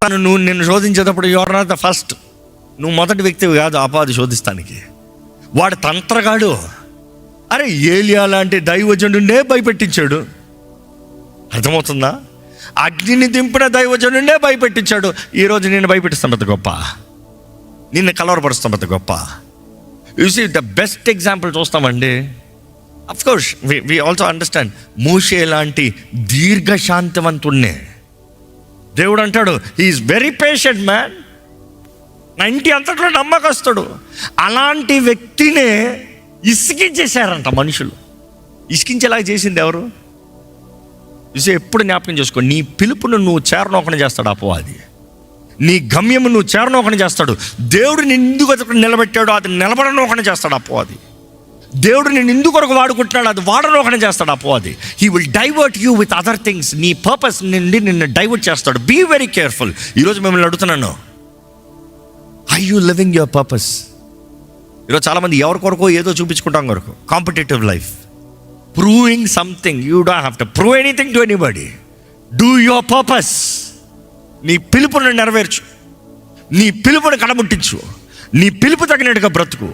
నువ్వు నిన్ను శోధించేటప్పుడు your not the first. నువ్వు మొదటి వ్యక్తివి కాదు అపవాది శోధిస్తానికి. వాడు తంత్రగాడు. అరే ఏలియా లాంటి దైవజనుడే భయపెట్టించాడు. అర్థమవుతుందా? అగ్నిని దింపిన దైవజనుడే భయపెట్టించాడు. ఈరోజు నేను భయపెట్టిస్తాం పెద్ద గొప్ప, నిన్ను కలవరపరుస్తాం పెద్ద గొప్ప. You see the best example చూస్తామండి. Of course we also understand. మోషే లాంటి దీర్ఘశాంతవంతుణ్ణే దేవుడు అంటాడు హీఈస్ వెరీ పేషెంట్ మ్యాన్, 90 అంతట్లో నమ్మకస్తుడు. అలాంటి వ్యక్తినే ఇసికించేశారంట మనుషులు. ఇసికించేలాగా చేసింది ఎవరు? చూసే ఎప్పుడు జ్ఞాపకం చేసుకో, నీ పిలుపును నువ్వు చేరనోకని చేస్తాడు అపవాది. నీ గమ్యము నువ్వు చేరనోకని చేస్తాడు. దేవుడు నిన్ను ఎందుకు నిలబెట్టాడు అది నిలబడనోకని చేస్తాడు అపవాది. దేవుడు నిన్ను ఎందుకొరకు వాడుకుంటున్నాడు అది వాడనోకని చేస్తాడు అపవాది. He will divert you with other things. నీ పర్పస్ నుండి నిన్ను డైవర్ట్ చేస్తాడు. Be very careful. ఈరోజు మిమ్మల్ని అడుగుతున్నాను, are you living your purpose? ఈరోజు చాలామంది ఎవరి కొరకు ఏదో చూపించుకుంటాం కొరకు, competitive life, proving something. You don't have to prove anything to anybody. Do your purpose. నీ పిలుపును నెరవేర్చు, నీ పిలుపును కడముట్టించు, నీ పిలుపు తగినట్టుగా బ్రతుకు.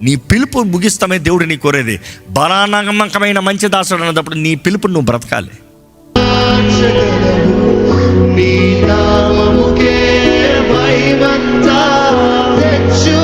నీ పిలుపు ముగిస్తామే దేవుడు నీ కోరేది. బలానమ్మకమైన మంచి దాసుడు అన్నప్పుడు నీ పిలుపును నువ్వు బ్రతకాలి. నీ నామముకే మహిమంతా తెచ్చు